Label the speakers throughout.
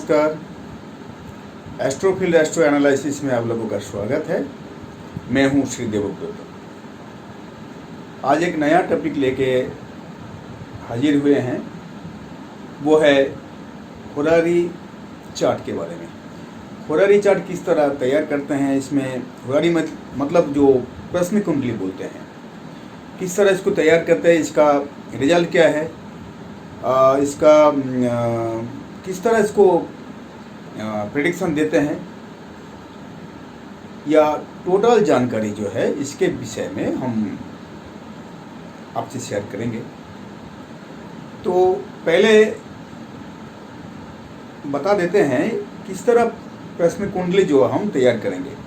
Speaker 1: नमस्कार। एस्ट्रोफील्ड astro analysis में आप लोगों का स्वागत है। मैं हूं श्री देवव्रत। आज एक नया टॉपिक लेके हाजिर हुए हैं, वो है होरारी चार्ट के बारे में। होरारी चार्ट किस तरह तैयार करते हैं, इसमें होरारी मतलब जो प्रश्न कुंडली बोलते हैं, किस तरह इसको तैयार करते हैं, इसका रिजल्ट क्या है, इसका किस तरह इसको प्रेडिक्शन देते हैं, या टोटल जानकारी जो है इसके विषय में हम आपसे शेयर करेंगे। तो पहले बता देते हैं किस तरह प्रश्न कुंडली जो हम तैयार करेंगे।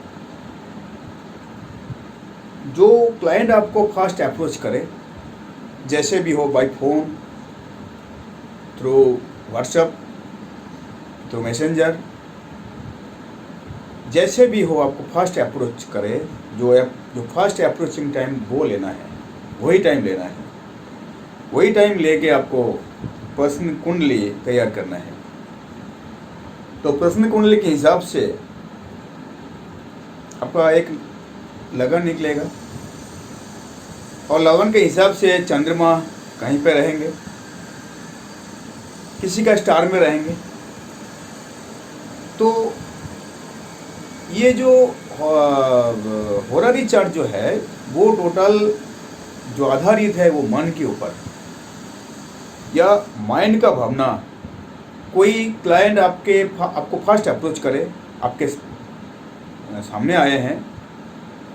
Speaker 1: जो क्लाइंट आपको फर्स्ट अप्रोच करे, जैसे भी हो, by phone, through WhatsApp, through Messenger, जैसे भी हो, आपको फर्स्ट अप्रोच करे, जो फर्स्ट अप्रोचिंग टाइम वो लेना है, वही टाइम लेना है, वही टाइम लेके आपको प्रश्न कुंडली तैयार करना है। तो प्रश्न कुंडली के हिसाब से आपका एक लगन निकलेगा, और लगन के हिसाब से चंद्रमा कहीं पे रहेंगे, किसी का स्टार में रहेंगे। तो ये जो होरारी चार्ट जो है वो टोटल जो आधारित है वो मन के ऊपर, या माइंड का भावना। कोई क्लाइंट आपको फर्स्ट अप्रोच करे, आपके सामने आए हैं,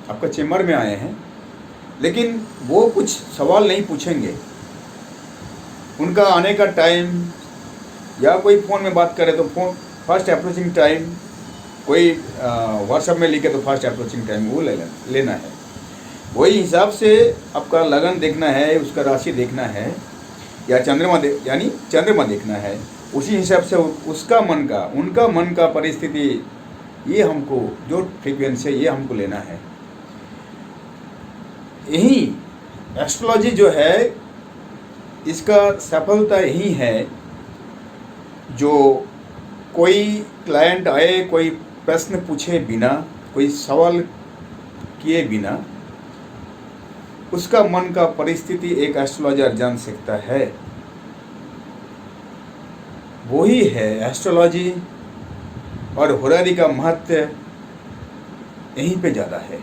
Speaker 1: आपका चेम्बर में आए हैं, लेकिन वो कुछ सवाल नहीं पूछेंगे। उनका आने का टाइम, या कोई फ़ोन में बात करे तो फ़ोन फर्स्ट अप्रोचिंग टाइम, कोई व्हाट्सएप में लिखे तो फर्स्ट अप्रोचिंग टाइम वो लेना है। वही हिसाब से आपका लगन देखना है, उसका राशि देखना है, या चंद्रमा देखना है। उसी हिसाब से उनका मन का परिस्थिति, ये हमको जो फ्रीक्वेंसी है ये हमको लेना है। यही एस्ट्रोलॉजी जो है, इसका सफलता यही है, जो कोई क्लाइंट आए, कोई प्रश्न पूछे बिना, कोई सवाल किए बिना, उसका मन का परिस्थिति एक एस्ट्रोलॉजर जान सकता है। वही है एस्ट्रोलॉजी, और होरारी का महत्व यहीं पे ज़्यादा है।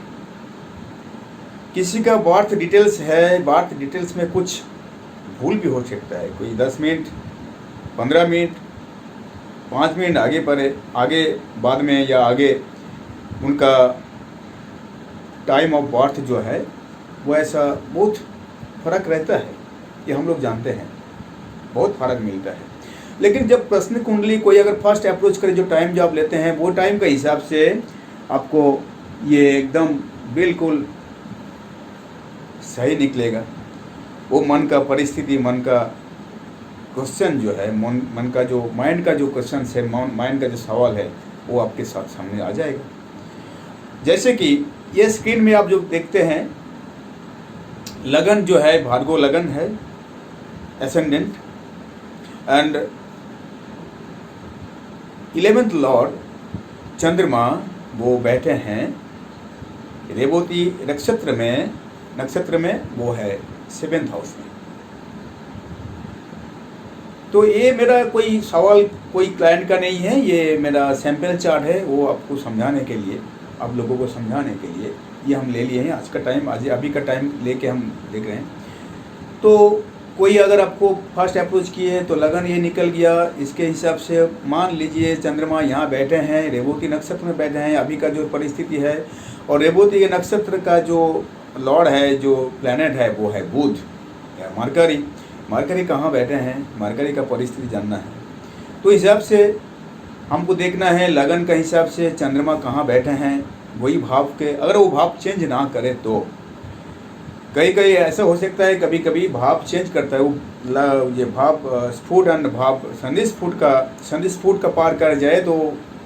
Speaker 1: किसी का बर्थ डिटेल्स है, बर्थ डिटेल्स में कुछ भूल भी हो सकता है, कोई 10 मिनट, 15 मिनट, 5 मिनट आगे बाद में, या आगे उनका टाइम ऑफ बर्थ जो है वो ऐसा बहुत फ़र्क रहता है, कि हम लोग जानते हैं, बहुत फ़र्क मिलता है। लेकिन जब प्रश्न कुंडली कोई अगर फर्स्ट अप्रोच करे, जो टाइम जो आप लेते हैं वो टाइम के हिसाब से आपको ये एकदम बिल्कुल सही निकलेगा। वो मन का परिस्थिति, मन का क्वेश्चन जो है, मन का जो माइंड का जो क्वेश्चन है, माइंड का जो सवाल है, वो आपके साथ सामने आ जाएगा। जैसे कि ये स्क्रीन में आप जो देखते हैं, लगन जो है भार्गव लगन है, एसेंडेंट, एंड 11th लॉर्ड चंद्रमा वो बैठे हैं रेवती नक्षत्र में, वो है 7th हाउस में। तो ये मेरा कोई सवाल कोई क्लाइंट का नहीं है, ये मेरा सैंपल चार्ट है, वो आपको समझाने के लिए, आप लोगों को समझाने के लिए ये हम ले लिए हैं। आज का टाइम, अभी का टाइम लेके हम देख रहे हैं। तो कोई अगर आपको फर्स्ट अप्रोच किए तो लगन ये निकल गया, इसके हिसाब से मान लीजिए चंद्रमा यहाँ बैठे हैं, रेवती नक्षत्र में बैठे हैं, अभी का जो परिस्थिति है, और रेवती के नक्षत्र का जो लॉर्ड है, जो प्लैनेट है, वो है बुध या मरकरी कहाँ बैठे हैं, मरकरी का परिस्थिति जानना है। तो हिसाब से हमको देखना है, लगन का हिसाब से चंद्रमा कहाँ बैठे हैं, वही भाव के, अगर वो भाव चेंज ना करे तो कई ऐसा हो सकता है, कभी कभी भाव चेंज करता है वो, ये भाव स्फुट एंड भाव संधि का पार कर जाए तो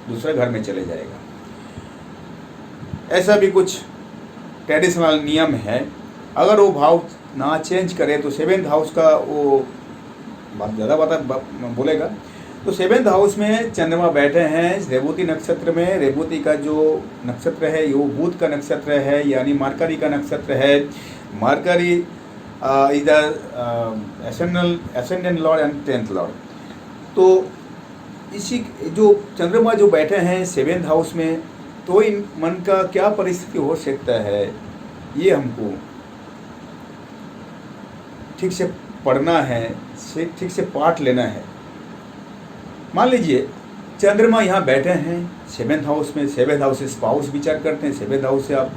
Speaker 1: दूसरे घर में चले जाएगा। ऐसा भी कुछ ट्रेडिशनल नियम है। अगर वो भाव ना चेंज करे तो 7th हाउस का वो बात ज़्यादा बोलेगा, तो सेवेंथ हाउस में चंद्रमा बैठे हैं रेवती नक्षत्र में। रेवती का जो नक्षत्र है वो बुध का नक्षत्र है, यानी मरकरी का नक्षत्र है। मरकरी इधर ascendant lord and 10th Lord. तो इसी जो चंद्रमा जो बैठे हैं सेवेंथ हाउस में, तो इन मन का क्या परिस्थिति हो सकता है, ये हमको ठीक से पढ़ना है, ठीक से पाठ लेना है। मान लीजिए चंद्रमा यहाँ बैठे हैं सेवेंथ हाउस में। सेवेंथ हाउस से स्पाउस विचार करते हैं। सेवेंथ हाउस से आप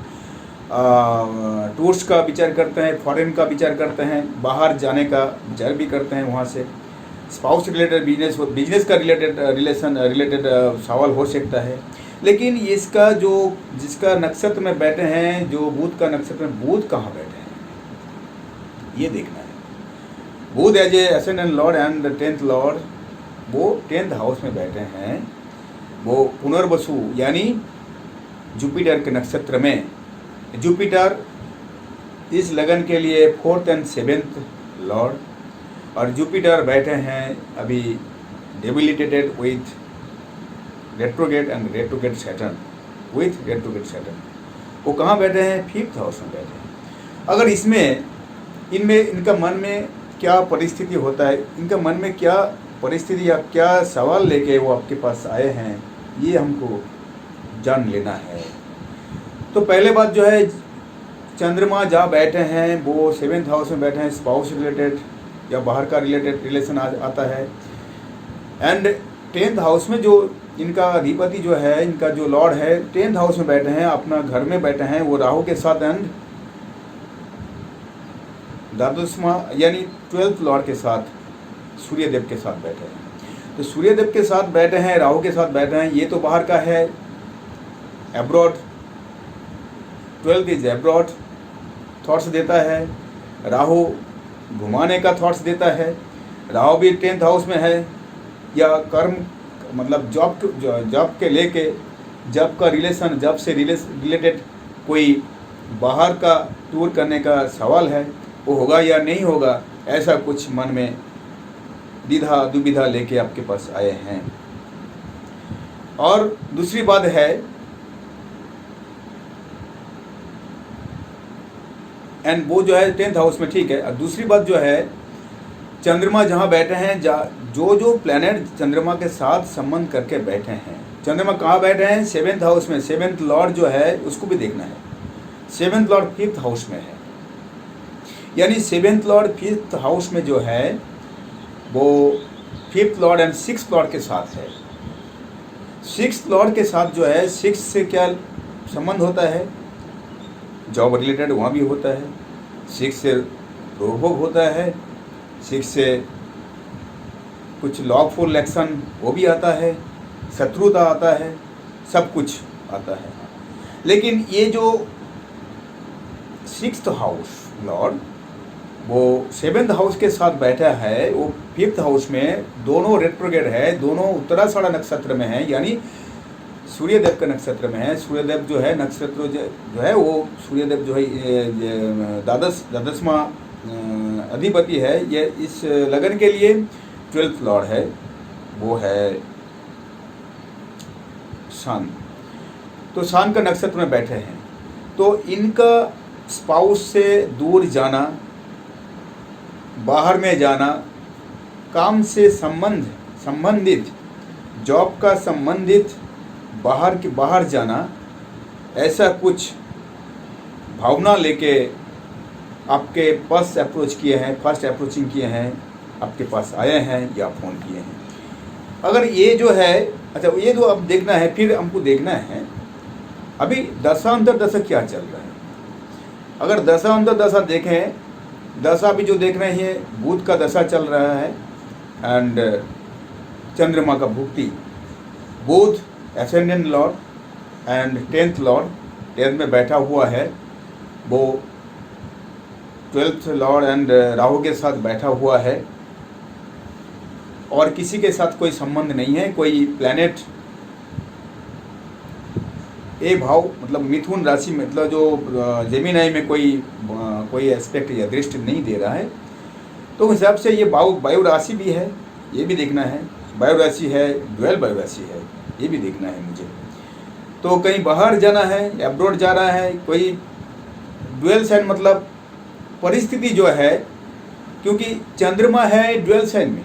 Speaker 1: टूर्स का विचार करते हैं, फॉरेन का विचार करते हैं, बाहर जाने का विचार भी करते हैं। वहाँ से स्पाउस रिलेटेड बिजनेस का रिलेटेड सवाल हो सकता है। लेकिन इसका जो जिसका नक्षत्र में बैठे हैं, जो बुध का नक्षत्र में, बुध कहाँ बैठे हैं ये देखना है। Budh as a ascendant lord and 10th lord, वो 10th हाउस में बैठे हैं। वो पुनर्वसु यानी जुपिटर के नक्षत्र में। जुपिटर इस लगन के लिए 4th एंड 7th लॉर्ड, और जुपिटर बैठे हैं अभी debilitated with retrograde and retrograde Saturn, with retrograde Saturn. वो कहाँ बैठे हैं? 5th हाउस में बैठे हैं। अगर इनमें इनका मन में क्या परिस्थिति होता है, इनका मन में क्या परिस्थिति या क्या सवाल लेके वो आपके पास आए हैं, ये हमको जान लेना है। तो पहले बात जो है, चंद्रमा जहाँ बैठे हैं वो 7th हाउस में बैठे हैं। स्पाउस रिलेटेड या बाहर का रिलेशन आता है। एंड 10th हाउस में जो इनका अधिपति जो है, इनका जो लॉर्ड है, 10th हाउस में बैठे हैं, अपना घर में बैठे हैं, वो राहु के साथ एंड द्वादशमा यानी 12th लॉर्ड के साथ, सूर्यदेव के साथ बैठे हैं। तो सूर्यदेव के साथ बैठे हैं, राहु के साथ बैठे हैं। ये तो बाहर का है, abroad, 12th is abroad thoughts देता है। राहु घुमाने का थॉट्स देता है। राहु भी 10th हाउस में है, या कर्म मतलब जॉब के लेके, जॉब का रिलेशन, जॉब से रिलेटेड कोई बाहर का टूर करने का सवाल है, वो होगा या नहीं होगा, ऐसा कुछ मन में दुविधा लेके आपके पास आए हैं। और दूसरी बात है, एंड वो जो है 10th हाउस में, ठीक है। और दूसरी बात जो है, चंद्रमा जहाँ बैठे हैं, जो प्लैनेट चंद्रमा के साथ संबंध करके बैठे हैं, चंद्रमा कहाँ बैठे हैं? 7th हाउस में। 7th लॉर्ड जो है उसको भी देखना है। 7th लॉर्ड 5th हाउस में है, यानी 7th लॉर्ड 5th हाउस में जो है वो 5th Lord and 6th Lord के साथ है। 6th लॉर्ड के साथ जो है, 6 से क्या संबंध होता है? जॉब रिलेटेड वहाँ भी होता है। 6 से रोग भोग होता है। 6 से कुछ लॉफुल एक्शन वो भी आता है, शत्रुता आता है, सब कुछ आता है। लेकिन ये जो 6th हाउस लॉर्ड वो 7th हाउस के साथ बैठा है, वो 5th हाउस में, दोनों रेट्रोगेड है, दोनों उत्तराषाढ़ा नक्षत्र में है, यानी सूर्यदेव के नक्षत्र में है। सूर्यदेव जो है नक्षत्र जो है, वो सूर्यदेव जो है द्वादशमा अधिपति है। ये इस लगन के लिए 12th लॉर्ड है, वो है सन। तो सन का नक्षत्र में बैठे हैं। तो इनका स्पाउस से दूर जाना, बाहर में जाना, काम से संबंधित, जॉब का संबंधित बाहर जाना, ऐसा कुछ भावना लेके आपके पास अप्रोच किए हैं, फर्स्ट अप्रोचिंग किए हैं, आपके पास आए हैं या फ़ोन किए हैं। अगर ये जो है, अच्छा ये तो अब देखना है, फिर हमको देखना है अभी दशांतर दशा क्या चल रहा है। अगर दशांतर दशा देखें, दशा भी जो देख रहे हैं, बुध का दशा चल रहा है एंड चंद्रमा का भुक्ति। Budh ascendant lord and 10th lord 10th में बैठा हुआ है, वो 12th लॉर्ड एंड राहु के साथ बैठा हुआ है, और किसी के साथ कोई संबंध नहीं है। कोई प्लैनेट ए भाव मतलब मिथुन राशि में, मतलब जो जेमिनाई में कोई एस्पेक्ट या दृष्टि नहीं दे रहा है। तो हिसाब से ये वायु राशि भी है, ये भी देखना है। वायु राशि है, ड्वेल वायु राशि है, ये भी देखना है मुझे। तो कहीं बाहर जाना है, अब्रॉड जा रहा है, कोई ड्वेल साइन मतलब परिस्थिति जो है, क्योंकि चंद्रमा है ड्वेल साइन में,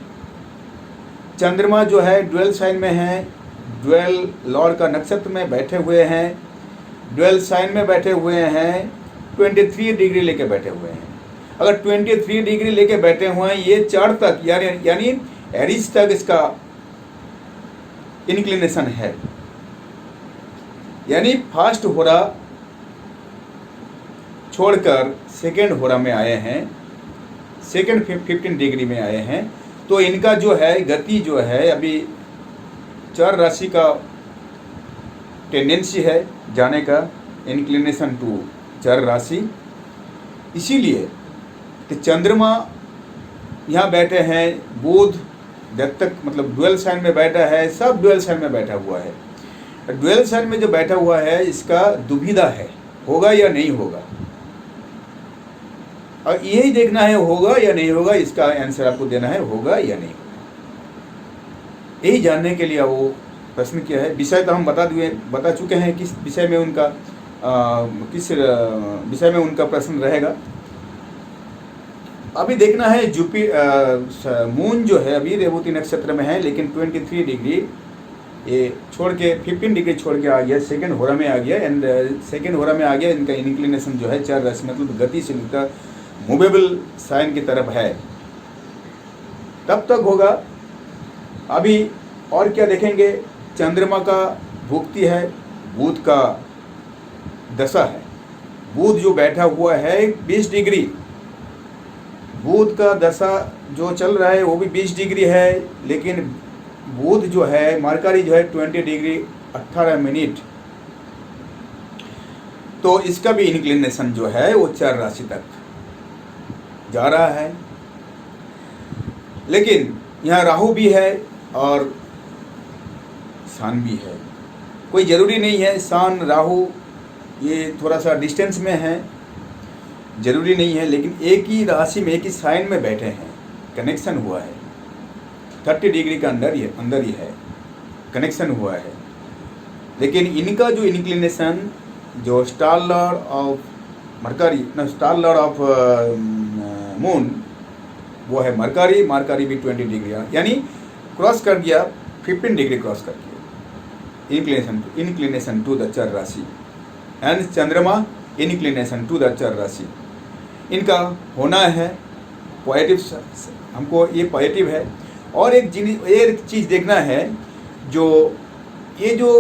Speaker 1: चंद्रमा जो है ड्वेल साइन में है, ड्वेल लॉर्ड का नक्षत्र में बैठे हुए हैं, ड्वेल साइन में बैठे हुए हैं, 23 डिग्री लेके बैठे हुए हैं। अगर 23 डिग्री लेके बैठे हुए हैं, ये चार तक यानी एरीज तक इसका इंक्लिनेशन है, यानी फर्स्ट होरा छोड़कर सेकेंड होरा में आए हैं, सेकेंड 15 डिग्री में आए हैं। तो इनका जो है गति जो है अभी चार राशि का टेंडेंसी है जाने का, इंक्लिनेशन टू चार राशि। इसीलिए कि चंद्रमा यहाँ बैठे हैं, बुध जब तक मतलब ड्वेल साइन में बैठा है, सब ड्वेल साइन में बैठा हुआ है। ड्वेल साइन में जो बैठा हुआ है इसका दुविधा है, होगा या नहीं होगा, और यही देखना है होगा या नहीं होगा, इसका आंसर आपको देना है होगा या नहीं होगा। यही जानने के लिए वो प्रश्न किया है। विषय तो हम बता चुके हैं किस विषय में उनका किस विषय में उनका प्रश्न रहेगा। अभी देखना है मून जो है अभी रेवती नक्षत्र में है, लेकिन 23 डिग्री ये छोड़ के 15 डिग्री छोड़ के आ गया, सेकेंड होरा में आ गया, एंड सेकेंड होरा में आ गया। इनका इंक्लिनेशन जो है चार राशि मतलब गति से इनका मूवेबल साइन की तरफ है, तब तक होगा। अभी और क्या देखेंगे, चंद्रमा का भुक्ति है, बुध का दशा है। बुध जो बैठा हुआ है 20 डिग्री, बुध का दशा जो चल रहा है वो भी 20 डिग्री है, लेकिन बुध जो है मरकरी जो है 20 डिग्री 18 मिनट। तो इसका भी इंक्लिनेशन जो है वो चार राशि तक जा रहा है। लेकिन यहाँ राहु भी है और सान भी है। कोई ज़रूरी नहीं है सान राहु ये थोड़ा सा डिस्टेंस में है, ज़रूरी नहीं है, लेकिन एक ही राशि में एक ही साइन में बैठे हैं, कनेक्शन हुआ है। 30 डिग्री का अंदर ही है, कनेक्शन हुआ है। लेकिन इनका जो इंक्लिनेशन जो star Lord of mercury star Lord of moon वो है मरकरी, मरकरी भी 20 डिग्री यानी क्रॉस कर गया, 15 डिग्री क्रॉस कर गया, इंक्लिनेशन टू द चार राशि, एंड चंद्रमा इंक्लिनेशन टू द चार राशि। इनका होना है पॉजिटिव, हमको ये पॉजिटिव है। और एक चीज़ देखना है, जो ये जो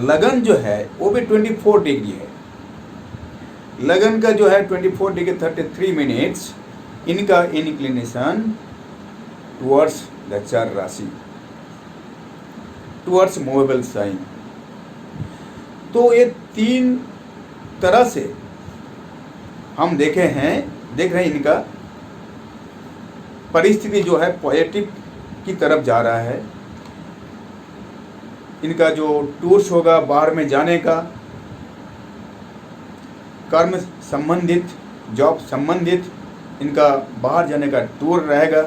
Speaker 1: लगन जो है वो भी 24 डिग्री है, लगन का जो है 24 डिग्री 33 मिनट्स, इनका इंक्लिनेशन टुवर्ड्स द चार राशि, टुवर्ड्स मूवेबल साइन। तो ये तीन तरह से हम देख रहे हैं इनका परिस्थिति जो है पॉजिटिव की तरफ जा रहा है। इनका जो टूर्स होगा बाहर में जाने का, कर्म संबंधित, जॉब संबंधित इनका बाहर जाने का टूर रहेगा।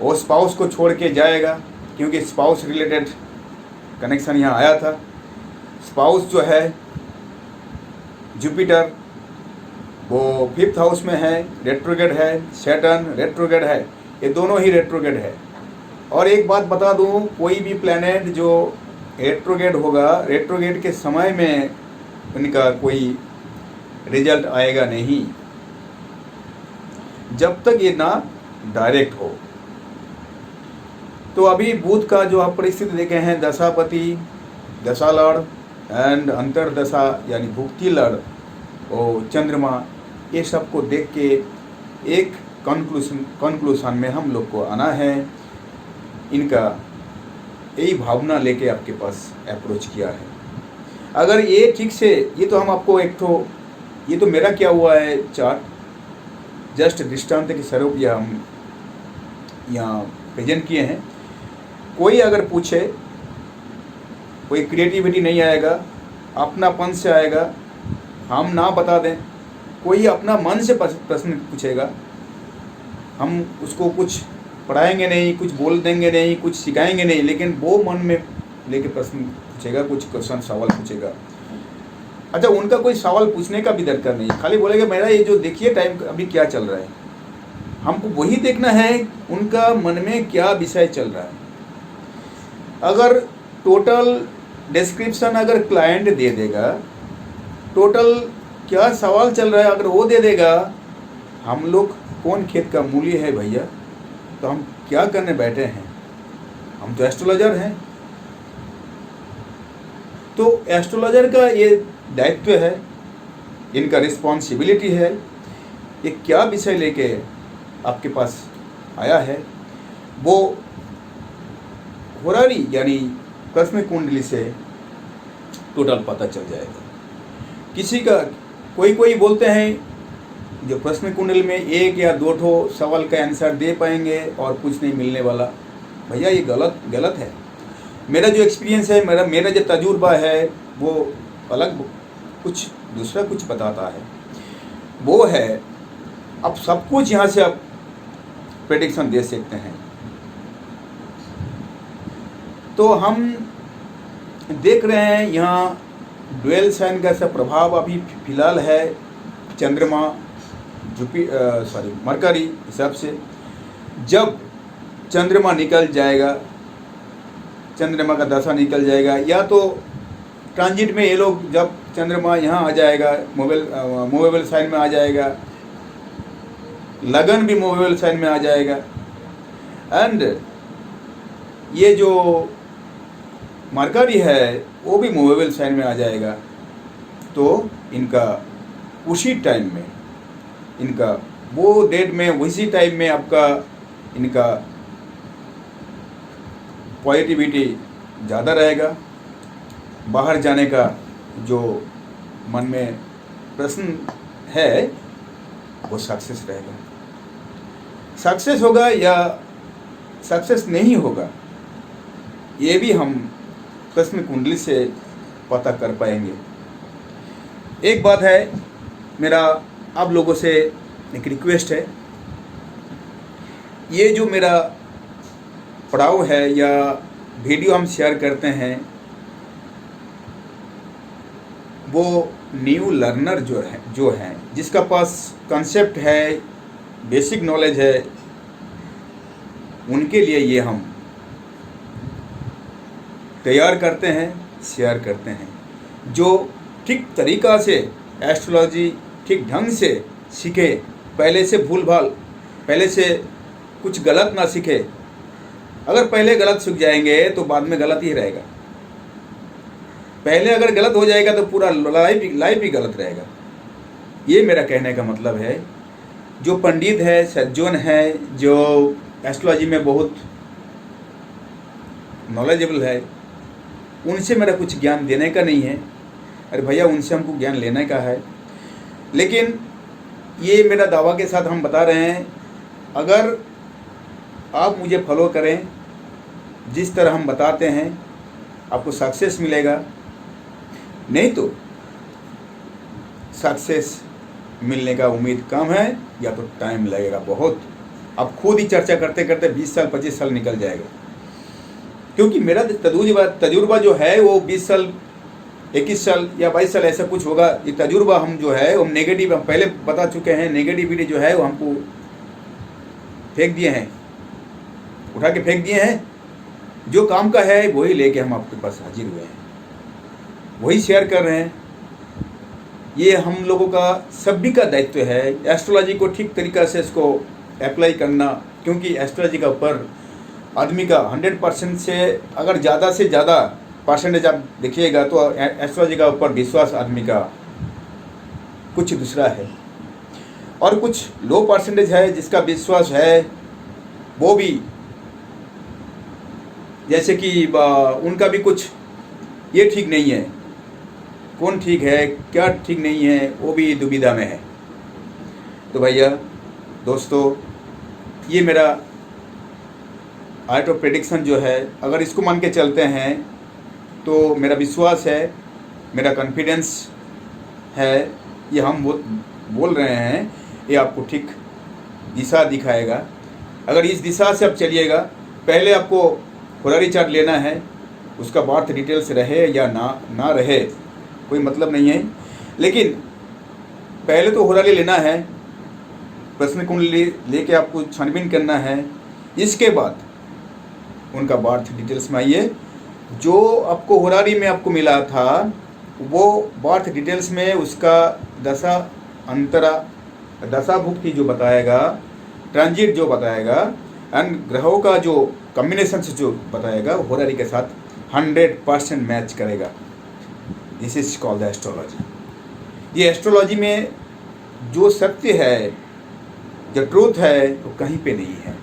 Speaker 1: वो स्पाउस को छोड़ के जाएगा, क्योंकि स्पाउस रिलेटेड कनेक्शन यहाँ आया था। स्पाउस जो है जुपिटर वो 5th हाउस में है, रेट्रोग्रेड है, सैटर्न रेट्रोग्रेड है, ये दोनों ही रेट्रोग्रेड है। और एक बात बता दूं, कोई भी प्लैनेट जो रेट्रोग्रेड होगा, रेट्रोग्रेड के समय में उनका कोई रिजल्ट आएगा नहीं, जब तक ये ना डायरेक्ट हो। तो अभी बुध का जो आप परिस्थिति देखे हैं, दशापति, दशा लड़ एंड अंतरदशा यानी भुक्ति लड़ और चंद्रमा, ये सब को देख के एक कंक्लूशन में हम लोग को आना है। इनका यही भावना लेके आपके पास अप्रोच किया है। अगर ये ठीक से, ये तो हम आपको ये तो मेरा क्या हुआ है चार्ट, जस्ट दृष्टांत के स्वरूप यह हम यहाँ प्रेजेंट किए हैं। कोई अगर पूछे, कोई क्रिएटिविटी नहीं आएगा, अपनापन से आएगा, हम ना बता दें। कोई अपना मन से प्रश्न पूछेगा, हम उसको कुछ पढ़ाएंगे नहीं, कुछ बोल देंगे नहीं, कुछ सिखाएंगे नहीं, लेकिन वो मन में लेके प्रश्न पूछेगा, कुछ क्वेश्चन सवाल पूछेगा। अच्छा, उनका कोई सवाल पूछने का भी दरकार नहीं, खाली बोलेगा मेरा ये जो देखिए टाइम अभी क्या चल रहा है, हमको वही देखना है उनका मन में क्या विषय चल रहा है। अगर टोटल डिस्क्रिप्शन अगर क्लाइंट दे देगा, टोटल क्या सवाल चल रहा है अगर वो दे देगा, हम लोग कौन खेत का मूल्य है भैया, तो हम क्या करने बैठे हैं, हम तो एस्ट्रोलॉजर हैं। तो एस्ट्रोलॉजर का ये दायित्व है, इनका रिस्पॉन्सिबिलिटी है, ये क्या विषय लेके आपके पास आया है वो होरारी यानी प्रश्न कुंडली से टोटल पता चल जाएगा। किसी का कोई बोलते हैं जो प्रश्न कुंडली में एक या दो ठो सवाल का आंसर दे पाएंगे और कुछ नहीं मिलने वाला, भैया ये गलत है। मेरा जो एक्सपीरियंस है, मेरा जो तजुर्बा है वो अलग, कुछ दूसरा कुछ बताता है। वो है अब सब कुछ यहाँ से आप प्रेडिक्शन दे सकते हैं। तो हम देख रहे हैं यहाँ ड्वेल साइन का ऐसा प्रभाव अभी फिलहाल है, चंद्रमा मरकरी हिसाब से। जब चंद्रमा निकल जाएगा, चंद्रमा का दशा निकल जाएगा, या तो ट्रांजिट में ये लोग जब चंद्रमा यहाँ आ जाएगा, मूवेबल साइन में आ जाएगा, लगन भी मूवेबल साइन में आ जाएगा, एंड ये जो मरकरी है वो भी मूवेबल साइन में आ जाएगा। तो इनका उसी टाइम में, इनका वो डेट में उसी टाइम में आपका इनका पॉजिटिविटी ज़्यादा रहेगा। बाहर जाने का जो मन में प्रश्न है वो सक्सेस रहेगा। सक्सेस होगा या सक्सेस नहीं होगा ये भी हम प्रश्न कुंडली से पता कर पाएंगे। एक बात है, मेरा आप लोगों से एक रिक्वेस्ट है, ये जो मेरा पढ़ाओ है या वीडियो हम शेयर करते हैं वो न्यू लर्नर जो है जिसका पास कंसेप्ट है, बेसिक नॉलेज है, उनके लिए ये हम तैयार करते हैं, शेयर करते हैं। जो ठीक तरीक़ा से एस्ट्रोलॉजी ठीक ढंग से सीखे, पहले से भूल भाल, पहले से कुछ गलत ना सीखे। अगर पहले गलत सीख जाएंगे तो बाद में गलत ही रहेगा। पहले अगर गलत हो जाएगा तो पूरा लाइफ ही गलत रहेगा। ये मेरा कहने का मतलब है। जो पंडित है, सज्जन है, जो एस्ट्रोलॉजी में बहुत नॉलेजेबल है, उनसे मेरा कुछ ज्ञान देने का नहीं है। अरे भैया, उनसे हमको ज्ञान लेने का है। लेकिन ये मेरा दावा के साथ हम बता रहे हैं, अगर आप मुझे फॉलो करें जिस तरह हम बताते हैं, आपको सक्सेस मिलेगा। नहीं तो सक्सेस मिलने का उम्मीद कम है, या तो टाइम लगेगा बहुत। आप खुद ही चर्चा करते करते 20 साल 25 साल निकल जाएगा। क्योंकि मेरा तजुर्बा जो है वो 20 साल 21 साल या 22 साल ऐसा कुछ होगा। ये तजुर्बा हम जो है हम नेगेटिव, हम पहले बता चुके हैं, नेगेटिविटी जो है वो हमको फेंक दिए हैं, उठा के फेंक दिए हैं। जो काम का है वही लेके हम आपके पास हाजिर हुए हैं, वही शेयर कर रहे हैं। ये हम लोगों का सभी का दायित्व है एस्ट्रोलॉजी को ठीक तरीक़ा से इसको अप्लाई करना। क्योंकि एस्ट्रोलॉजी का ऊपर आदमी का 100% से अगर ज़्यादा से ज़्यादा परसेंटेज आप देखिएगा तो एस्ट्रोलॉजी का ऊपर विश्वास आदमी का कुछ दूसरा है, और कुछ लो परसेंटेज है जिसका विश्वास है वो भी, जैसे कि उनका भी कुछ ये ठीक नहीं है, कौन ठीक है क्या ठीक नहीं है वो भी दुविधा में है। तो भैया दोस्तों, ये मेरा आर्ट ऑफ प्रेडिक्शन जो है, अगर इसको मान के चलते हैं तो मेरा विश्वास है, मेरा कॉन्फिडेंस है, ये हम बोल रहे हैं, ये आपको ठीक दिशा दिखाएगा। अगर इस दिशा से आप चलिएगा, पहले आपको होरारी चार्ट लेना है, उसका बर्थ डिटेल्स रहे या ना रहे कोई मतलब नहीं है, लेकिन पहले तो होरारी लेना है, प्रश्न कुंडली लेके आपको छानबीन करना है। इसके बाद उनका बर्थ डिटेल्स में आइए, जो आपको होरारी में आपको मिला था वो बर्थ डिटेल्स में उसका दशा अंतरा, दशा भुक्ति जो बताएगा, ट्रांजिट जो बताएगा, एंड ग्रहों का जो कॉम्बिनेशन जो बताएगा, होरारी के साथ 100% मैच करेगा। This is called the astrology. ये एस्ट्रोलॉजी में जो सत्य है, जो ट्रूथ है, वो कहीं पे नहीं है।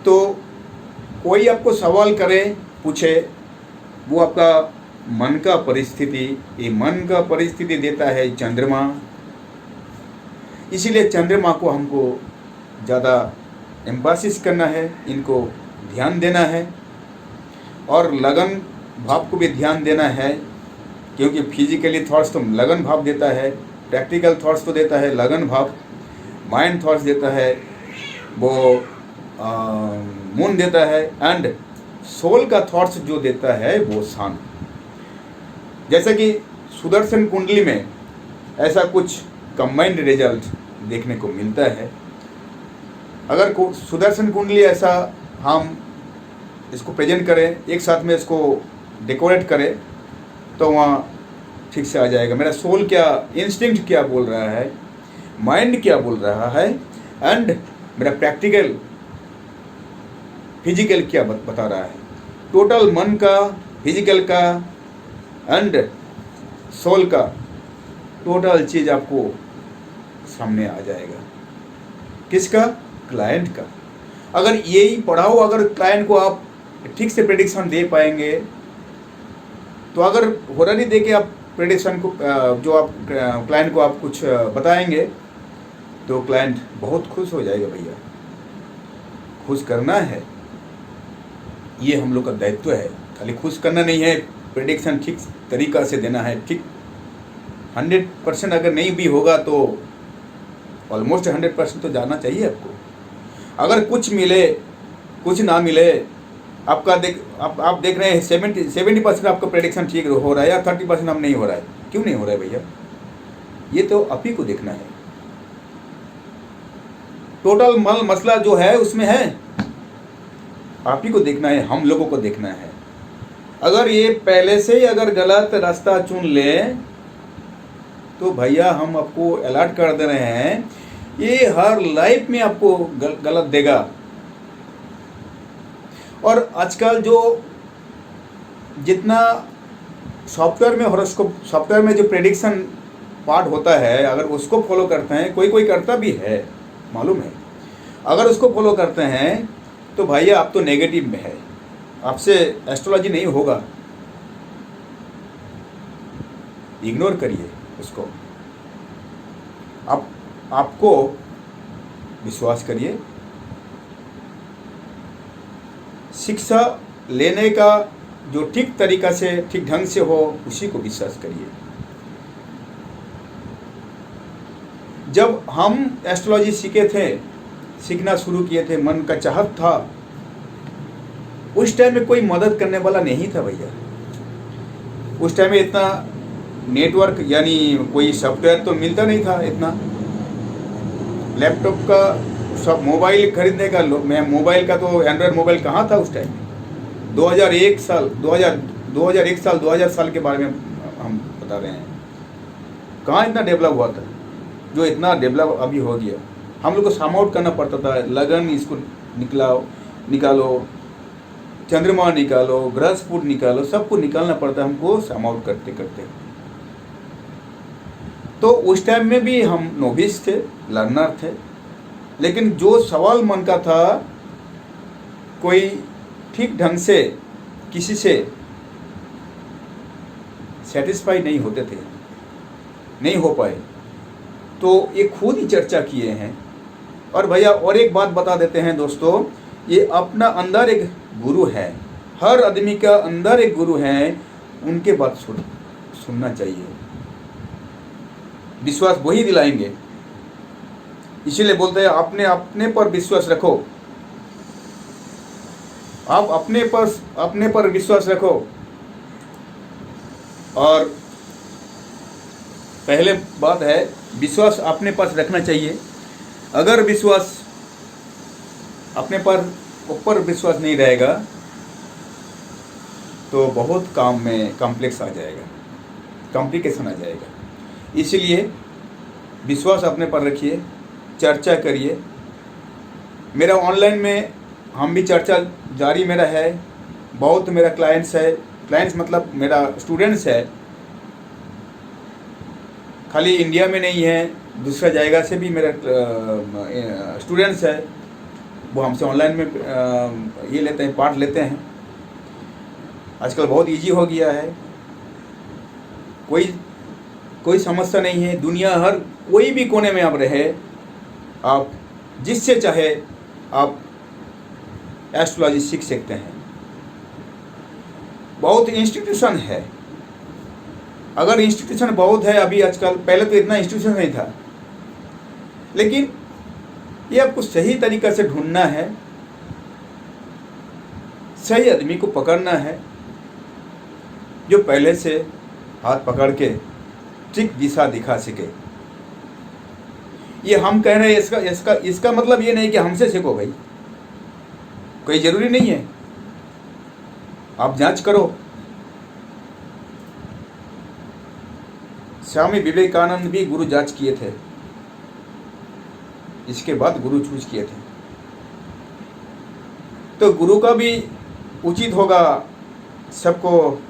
Speaker 1: तो कोई आपको सवाल करे, पूछे, वो आपका मन का परिस्थिति, ये मन का परिस्थिति देता है चंद्रमा। इसीलिए चंद्रमा को हमको ज़्यादा एम्फासिस करना है, इनको ध्यान देना है, और लगन भाव को भी ध्यान देना है, क्योंकि फिजिकली थॉट्स तो लगन भाव देता है, प्रैक्टिकल थॉट्स तो देता है लगन भाव, माइंड थॉट्स देता है वो मून देता है, एंड सोल का थॉट्स जो देता है वो सन। जैसा कि सुदर्शन कुंडली में ऐसा कुछ कंबाइंड रिजल्ट देखने को मिलता है। अगर सुदर्शन कुंडली ऐसा हम इसको प्रेजेंट करें, एक साथ में इसको डेकोरेट करें, तो वहाँ ठीक से आ जाएगा मेरा सोल क्या, इंस्टिंक्ट क्या बोल रहा है, माइंड क्या बोल रहा है, एंड मेरा प्रैक्टिकल फिजिकल क्या बता रहा है। टोटल मन का, फिजिकल का एंड सोल का टोटल चीज़ आपको सामने आ जाएगा। किसका? क्लाइंट का। अगर यही पढ़ाओ, अगर क्लाइंट को आप ठीक से प्रेडिक्शन दे पाएंगे, तो अगर होरारी दे के आप प्रेडिक्शन को जो आप क्लाइंट को आप कुछ बताएंगे, तो क्लाइंट बहुत खुश हो जाएगा। भैया खुश करना है, ये हम लोग का दायित्व है। खाली खुश करना नहीं है, प्रेडिक्शन ठीक तरीका से देना है। ठीक 100% अगर नहीं भी होगा तो ऑलमोस्ट 100% तो जाना चाहिए आपको। अगर कुछ मिले कुछ ना मिले, आपका आप देख रहे हैं 70% आपका प्रेडिक्शन ठीक हो रहा है, या 30% हम नहीं हो रहा है। क्यों नहीं हो रहा है भैया? ये तो आप ही को देखना है। टोटल मसला जो है उसमें है, आप ही को देखना है, हम लोगों को देखना है। अगर ये पहले से ही अगर गलत रास्ता चुन ले, तो भैया हम आपको अलर्ट कर दे रहे हैं, ये हर लाइफ में आपको गलत देगा। और आजकल जो जितना सॉफ्टवेयर में हॉरोस्कोप, सॉफ्टवेयर में जो प्रेडिक्शन पार्ट होता है, अगर उसको फॉलो करते हैं, कोई करता भी है, मालूम है, अगर उसको फॉलो करते हैं तो भैया आप तो नेगेटिव में है, आपसे एस्ट्रोलॉजी नहीं होगा। इग्नोर करिए उसको, आपको विश्वास करिए। शिक्षा लेने का जो ठीक तरीका से, ठीक ढंग से हो, उसी को विश्वास करिए। जब हम एस्ट्रोलॉजी सीखना शुरू किए थे, मन का चाहत था, उस टाइम में कोई मदद करने वाला नहीं था भैया। उस टाइम में इतना नेटवर्क यानी कोई सॉफ्टवेयर तो मिलता नहीं था इतना। लैपटॉप का सब, मोबाइल खरीदने का, मैं मोबाइल का तो एंड्रॉयड मोबाइल कहाँ था उस टाइम? 2001 साल 2000 साल के बारे में हम बता रहे हैं। कहाँ इतना डेवलप हुआ था जो इतना डेवलप अभी हो गया। हम लोग को सम आउट करना पड़ता था, लगन इसको निकालो, चंद्रमा निकालो, बृहस्पति निकालो, सबको निकालना पड़ता है हमको सम आउट करते करते। तो उस टाइम में भी हम नोविस थे, लर्नर थे, लेकिन जो सवाल मन का था, कोई ठीक ढंग से किसी से सेटिस्फाई नहीं होते थे, नहीं हो पाए, तो ये खुद ही चर्चा किए हैं। और भैया और एक बात बता देते हैं दोस्तों, ये अपना अंदर एक गुरु है, हर आदमी का अंदर एक गुरु है, उनके बात सुनना चाहिए। विश्वास वही दिलाएंगे इसीलिए बोलते हैं अपने अपने पर विश्वास रखो। आप अपने पर विश्वास रखो। और पहले बात है, विश्वास अपने पास रखना चाहिए। अगर विश्वास अपने पर ऊपर विश्वास नहीं रहेगा तो बहुत काम में कॉम्प्लेक्स आ जाएगा, कॉम्प्लिकेशन आ जाएगा। इसलिए विश्वास अपने पर रखिए, चर्चा करिए। मेरा ऑनलाइन में हम भी चर्चा जारी मेरा है। बहुत मेरा क्लाइंट्स है, क्लाइंट्स मतलब मेरा स्टूडेंट्स है, खाली इंडिया में नहीं है, दूसरा जगह से भी मेरा स्टूडेंट्स है। वो हमसे ऑनलाइन में ये लेते हैं, पार्ट लेते हैं। आजकल बहुत इजी हो गया है, कोई समस्या नहीं है। दुनिया हर कोई भी कोने में आप रहे, आप जिससे चाहे आप एस्ट्रोलॉजी सीख सकते हैं। बहुत इंस्टीट्यूशन है, अगर इंस्टीट्यूशन बहुत है अभी आजकल, पहले तो इतना इंस्टीट्यूशन नहीं था। लेकिन ये आपको सही तरीक़ा से ढूंढना है, सही आदमी को पकड़ना है जो पहले से हाथ पकड़ के ठीक दिशा दिखा सके। ये हम कह रहे हैं, इसका मतलब ये नहीं कि हमसे सीखो भाई, कोई ज़रूरी नहीं है। आप जांच करो। स्वामी विवेकानंद भी गुरु जांच किए थे, इसके बाद गुरु चूज किए थे। तो गुरु का भी उचित होगा सबको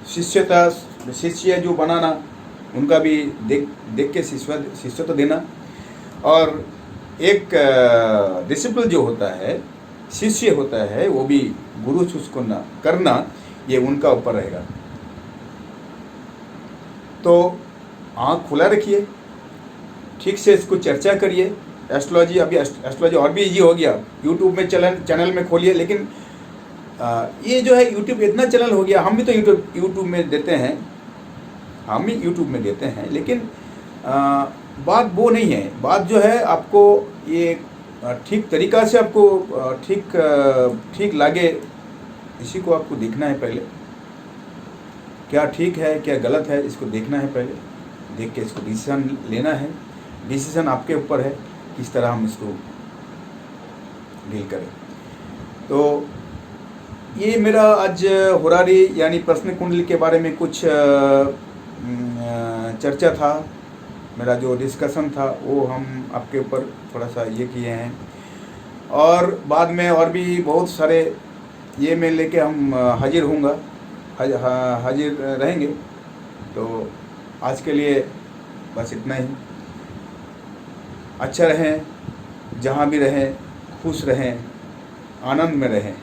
Speaker 1: शिष्य जो बनाना, उनका भी देख के शिष्य तो देना। और एक डिसिप्लिन जो होता है, शिष्य होता है, वो भी गुरु चूज करना ये उनका ऊपर रहेगा। तो आँख खुला रखिए, ठीक से इसको चर्चा करिए। एस्ट्रोलॉजी, अभी एस्ट्रोलॉजी और भी इजी हो गया। यूट्यूब में चैनल में खोलिए। लेकिन ये जो है यूट्यूब इतना चैनल हो गया, हम भी तो यूट्यूब में देते हैं, हम भी यूट्यूब में देते हैं। लेकिन बात वो नहीं है। बात जो है आपको ये ठीक तरीक़ा से आपको ठीक लगे, इसी को आपको देखना है। पहले क्या ठीक है क्या गलत है, इसको देखना है। पहले देख के इसको डिसीजन लेना है। डिसीजन आपके ऊपर है, किस तरह हम इसको डील करें। तो ये मेरा आज होरारी यानी प्रश्न कुंडली के बारे में कुछ चर्चा था। मेरा जो डिस्कशन था वो हम आपके ऊपर थोड़ा सा ये किए हैं। और बाद में और भी बहुत सारे ये मैं लेके हम हाजिर होऊंगा, हाजिर रहेंगे। तो आज के लिए बस इतना ही। अच्छा रहें, जहाँ भी रहें खुश रहें, आनंद में रहें।